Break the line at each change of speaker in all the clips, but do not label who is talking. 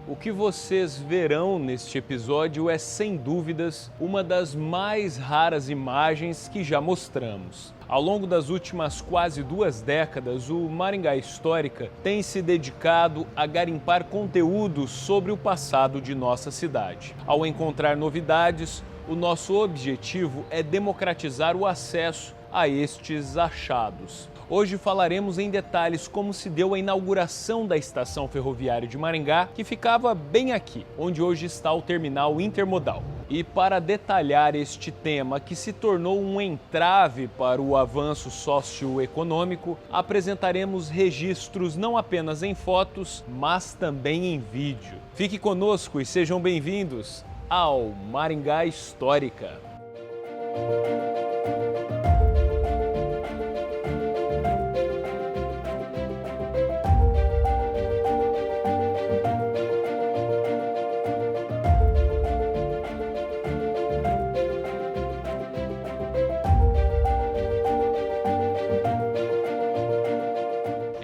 O que vocês verão neste episódio é, sem dúvidas, uma das mais raras imagens que já mostramos. Ao longo das últimas quase 2 décadas, o Maringá Histórica tem se dedicado a garimpar conteúdos sobre o passado de nossa cidade. Ao encontrar novidades, o nosso objetivo é democratizar o acesso a estes achados. Hoje falaremos em detalhes como se deu a inauguração da estação ferroviária de Maringá, que ficava bem aqui, onde hoje está o terminal intermodal. E para detalhar este tema, que se tornou um entrave para o avanço socioeconômico, apresentaremos registros não apenas em fotos, mas também em vídeo. Fique conosco e sejam bem-vindos ao Maringá Histórica.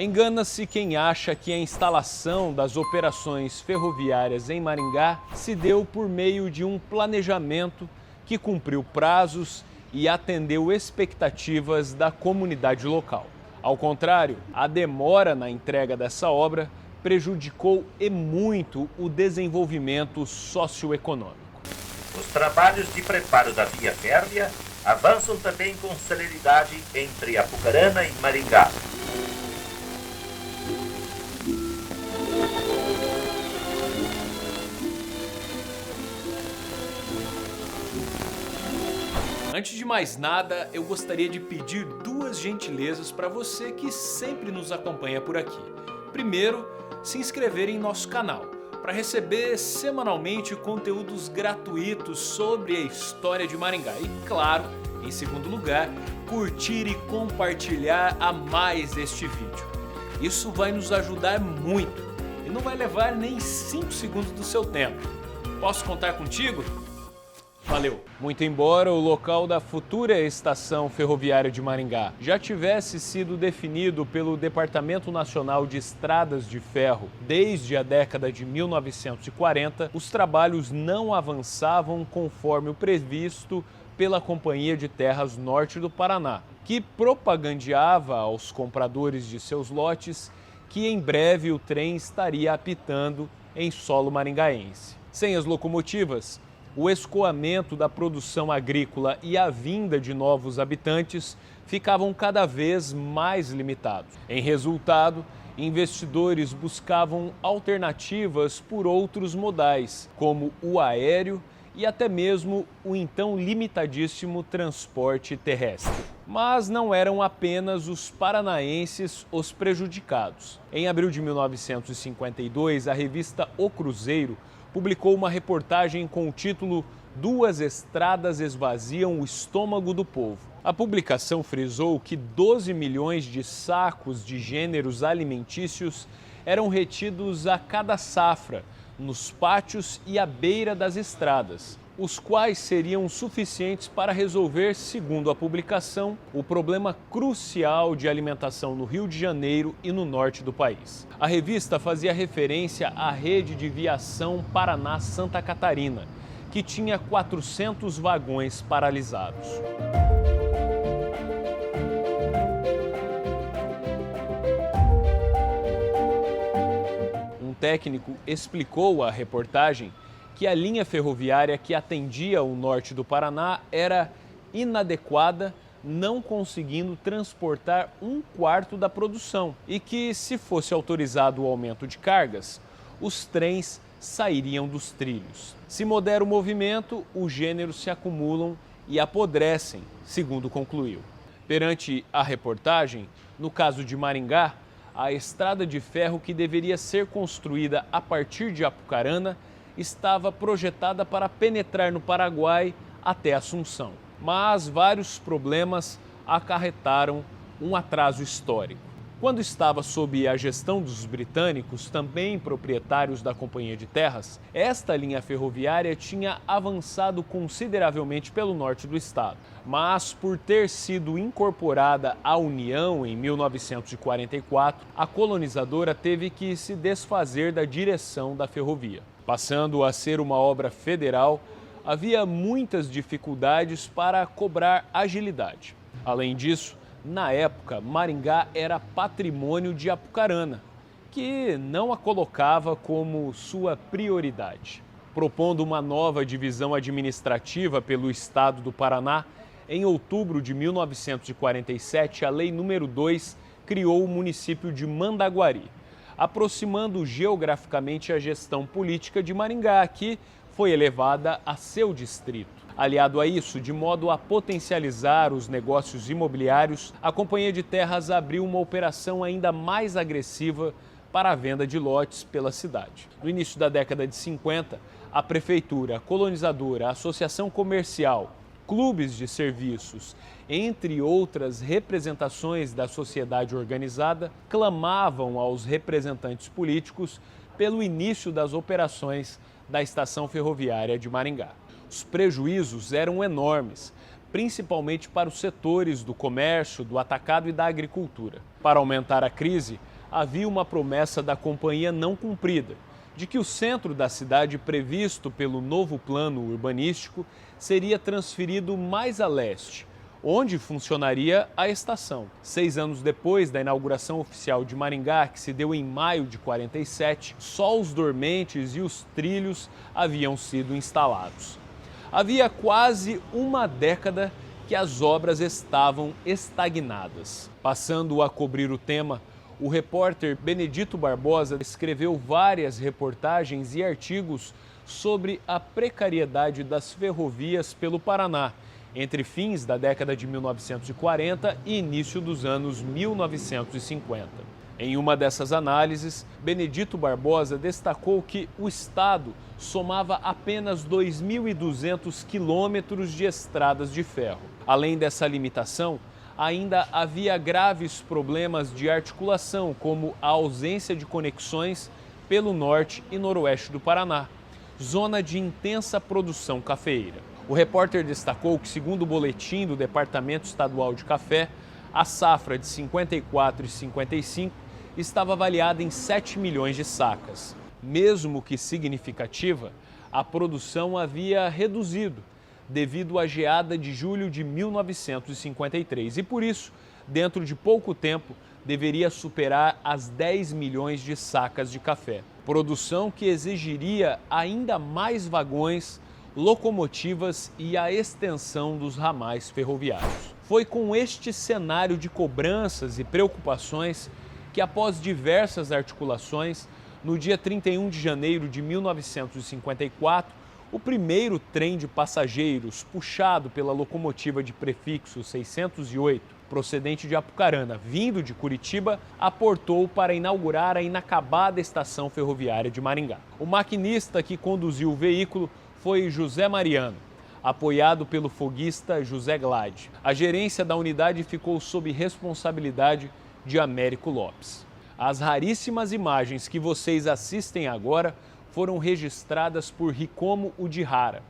Engana-se quem acha que a instalação das operações ferroviárias em Maringá se deu por meio de um planejamento que cumpriu prazos e atendeu expectativas da comunidade local. Ao contrário, a demora na entrega dessa obra prejudicou e muito o desenvolvimento socioeconômico.
Os trabalhos de preparo da via férrea avançam também com celeridade entre Apucarana e Maringá.
Antes de mais nada, eu gostaria de pedir 2 gentilezas para você que sempre nos acompanha por aqui. Primeiro, se inscrever em nosso canal, para receber semanalmente conteúdos gratuitos sobre a história de Maringá. E claro, em segundo lugar, curtir e compartilhar a mais este vídeo. Isso vai nos ajudar muito e não vai levar nem 5 segundos do seu tempo. Posso contar contigo? Valeu! Muito embora o local da futura estação ferroviária de Maringá já tivesse sido definido pelo Departamento Nacional de Estradas de Ferro desde a década de 1940, os trabalhos não avançavam conforme o previsto pela Companhia de Terras Norte do Paraná, que propagandeava aos compradores de seus lotes que em breve o trem estaria apitando em solo maringaense. Sem as locomotivas, o escoamento da produção agrícola e a vinda de novos habitantes ficavam cada vez mais limitados. Em resultado, investidores buscavam alternativas por outros modais, como o aéreo e até mesmo o então limitadíssimo transporte terrestre. Mas não eram apenas os paranaenses os prejudicados. Em abril de 1952, a revista O Cruzeiro publicou uma reportagem com o título "Duas estradas esvaziam o estômago do povo". A publicação frisou que 12 milhões de sacos de gêneros alimentícios eram retidos a cada safra, nos pátios e à beira das estradas, os quais seriam suficientes para resolver, segundo a publicação, o problema crucial de alimentação no Rio de Janeiro e no norte do país. A revista fazia referência à rede de viação Paraná-Santa Catarina, que tinha 400 vagões paralisados. Um técnico explicou à reportagem que a linha ferroviária que atendia o norte do Paraná era inadequada, não conseguindo transportar 1/4 da produção, e que, se fosse autorizado o aumento de cargas, os trens sairiam dos trilhos. Se modera o movimento, os gêneros se acumulam e apodrecem, segundo concluiu. Perante a reportagem, no caso de Maringá, a estrada de ferro que deveria ser construída a partir de Apucarana estava projetada para penetrar no Paraguai até Assunção. Mas vários problemas acarretaram um atraso histórico. Quando estava sob a gestão dos britânicos, também proprietários da Companhia de Terras, esta linha ferroviária tinha avançado consideravelmente pelo norte do estado. Mas, por ter sido incorporada à União em 1944, a colonizadora teve que se desfazer da direção da ferrovia. Passando a ser uma obra federal, havia muitas dificuldades para cobrar agilidade. Além disso, na época, Maringá era patrimônio de Apucarana, que não a colocava como sua prioridade. Propondo uma nova divisão administrativa pelo estado do Paraná, em outubro de 1947, a Lei nº 2 criou o município de Mandaguari, aproximando geograficamente a gestão política de Maringá, que foi elevada a seu distrito. Aliado a isso, de modo a potencializar os negócios imobiliários, a Companhia de Terras abriu uma operação ainda mais agressiva para a venda de lotes pela cidade. No início da década de 50, a prefeitura, a colonizadora, a associação comercial, clubes de serviços, entre outras representações da sociedade organizada, clamavam aos representantes políticos pelo início das operações da estação ferroviária de Maringá. Os prejuízos eram enormes, principalmente para os setores do comércio, do atacado e da agricultura. Para aumentar a crise, havia uma promessa da companhia não cumprida, de que o centro da cidade previsto pelo novo plano urbanístico seria transferido mais a leste, onde funcionaria a estação. 6 anos depois da inauguração oficial de Maringá, que se deu em maio de 47, só os dormentes e os trilhos haviam sido instalados. Havia quase uma década que as obras estavam estagnadas. Passando a cobrir o tema, o repórter Benedito Barbosa escreveu várias reportagens e artigos sobre a precariedade das ferrovias pelo Paraná, entre fins da década de 1940 e início dos anos 1950. Em uma dessas análises, Benedito Barbosa destacou que o estado somava apenas 2.200 quilômetros de estradas de ferro. Além dessa limitação, ainda havia graves problemas de articulação, como a ausência de conexões pelo norte e noroeste do Paraná, zona de intensa produção cafeeira. O repórter destacou que, segundo o boletim do Departamento Estadual de Café, a safra de 54 e 55 estava avaliada em 7 milhões de sacas. Mesmo que significativa, a produção havia reduzido devido à geada de julho de 1953 e, por isso, dentro de pouco tempo, deveria superar as 10 milhões de sacas de café. Produção que exigiria ainda mais vagões, locomotivas e a extensão dos ramais ferroviários. Foi com este cenário de cobranças e preocupações que, após diversas articulações, no dia 31 de janeiro de 1954, o primeiro trem de passageiros puxado pela locomotiva de prefixo 608, procedente de Apucarana, vindo de Curitiba, aportou para inaugurar a inacabada estação ferroviária de Maringá. O maquinista que conduziu o veículo foi José Mariano, apoiado pelo foguista José Glade. A gerência da unidade ficou sob responsabilidade de Américo Lopes. As raríssimas imagens que vocês assistem agora foram registradas por Hikomo Ujihara,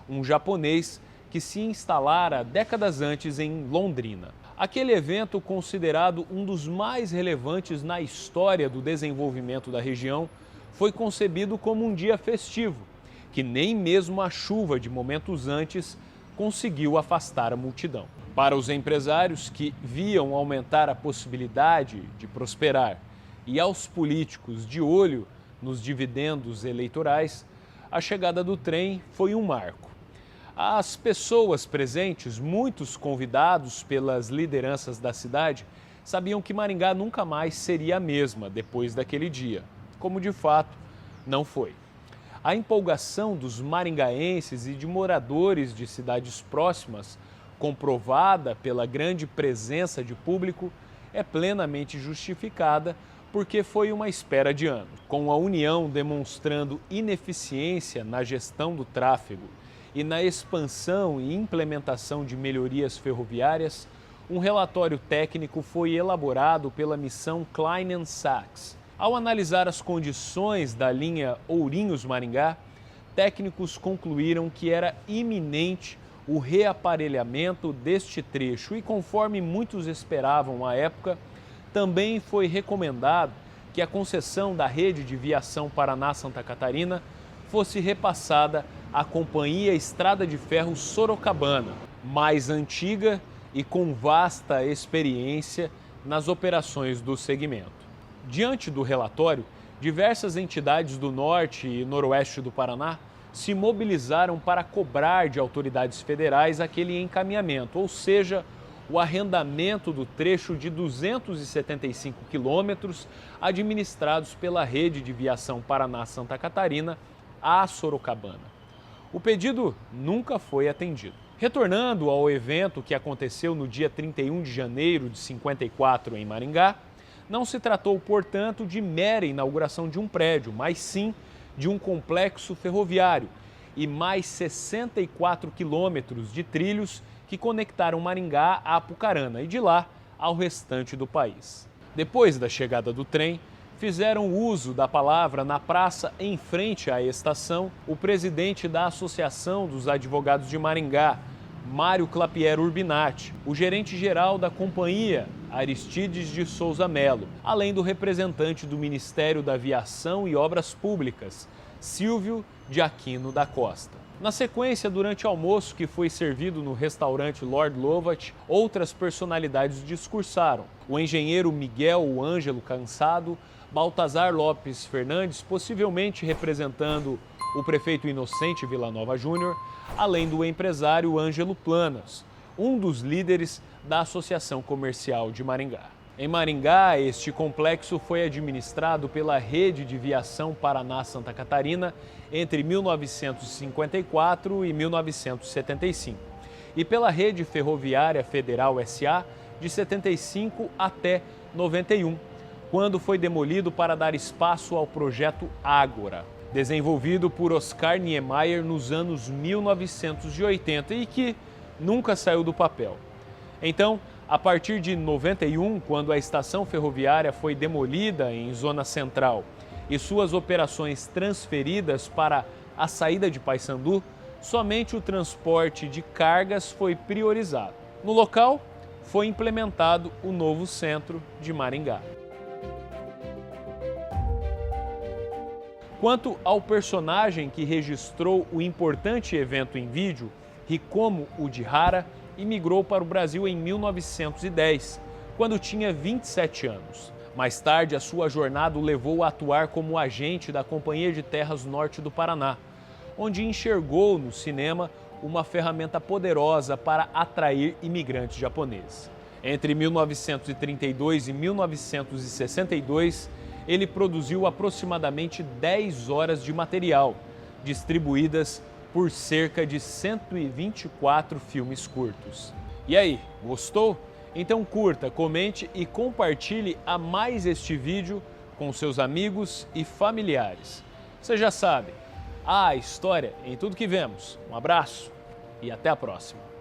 um japonês que se instalara décadas antes em Londrina. Aquele evento, considerado um dos mais relevantes na história do desenvolvimento da região, foi concebido como um dia festivo, que nem mesmo a chuva de momentos antes conseguiu afastar a multidão. Para os empresários que viam aumentar a possibilidade de prosperar e aos políticos de olho nos dividendos eleitorais, a chegada do trem foi um marco. As pessoas presentes, muitos convidados pelas lideranças da cidade, sabiam que Maringá nunca mais seria a mesma depois daquele dia, como de fato não foi. A empolgação dos maringaenses e de moradores de cidades próximas, comprovada pela grande presença de público, é plenamente justificada porque foi uma espera de anos. Com a União demonstrando ineficiência na gestão do tráfego e na expansão e implementação de melhorias ferroviárias, um relatório técnico foi elaborado pela missão Klein & Sachs. Ao analisar as condições da linha Ourinhos-Maringá, técnicos concluíram que era iminente o reaparelhamento deste trecho e, conforme muitos esperavam à época, também foi recomendado que a concessão da rede de viação Paraná-Santa Catarina fosse repassada à Companhia Estrada de Ferro Sorocabana, mais antiga e com vasta experiência nas operações do segmento. Diante do relatório, diversas entidades do norte e noroeste do Paraná se mobilizaram para cobrar de autoridades federais aquele encaminhamento, ou seja, o arrendamento do trecho de 275 quilômetros administrados pela Rede de Viação Paraná-Santa Catarina à Sorocabana. O pedido nunca foi atendido. Retornando ao evento que aconteceu no dia 31 de janeiro de 54 em Maringá, não se tratou, portanto, de mera inauguração de um prédio, mas sim de um complexo ferroviário e mais 64 quilômetros de trilhos que conectaram Maringá a Apucarana e de lá ao restante do país. Depois da chegada do trem, fizeram uso da palavra na praça em frente à estação o presidente da Associação dos Advogados de Maringá, Mário Clapier Urbinati, o gerente-geral da companhia, Aristides de Souza Melo, além do representante do Ministério da Aviação e Obras Públicas, Silvio de Aquino da Costa. Na sequência, durante o almoço que foi servido no restaurante Lord Lovat, outras personalidades discursaram. O engenheiro Miguel Ângelo Cansado, Baltazar Lopes Fernandes, possivelmente representando o prefeito Inocente Villanova Júnior, além do empresário Ângelo Planas, um dos líderes da Associação Comercial de Maringá. Em Maringá, este complexo foi administrado pela Rede de Viação Paraná-Santa Catarina entre 1954 e 1975 e pela Rede Ferroviária Federal S.A. de 75 até 91, quando foi demolido para dar espaço ao projeto Ágora, desenvolvido por Oscar Niemeyer nos anos 1980 e que nunca saiu do papel. Então, a partir de 91, quando a estação ferroviária foi demolida em Zona Central e suas operações transferidas para a saída de Paissandu, somente o transporte de cargas foi priorizado. No local, foi implementado o novo centro de Maringá. Quanto ao personagem que registrou o importante evento em vídeo, Hikomo Ujihara imigrou para o Brasil em 1910, quando tinha 27 anos. Mais tarde, a sua jornada o levou a atuar como agente da Companhia de Terras Norte do Paraná, onde enxergou no cinema uma ferramenta poderosa para atrair imigrantes japoneses. Entre 1932 e 1962, ele produziu aproximadamente 10 horas de material, distribuídas por cerca de 124 filmes curtos. E aí, gostou? Então curta, comente e compartilhe a mais este vídeo com seus amigos e familiares. Você já sabe, há história em tudo que vemos. Um abraço e até a próxima.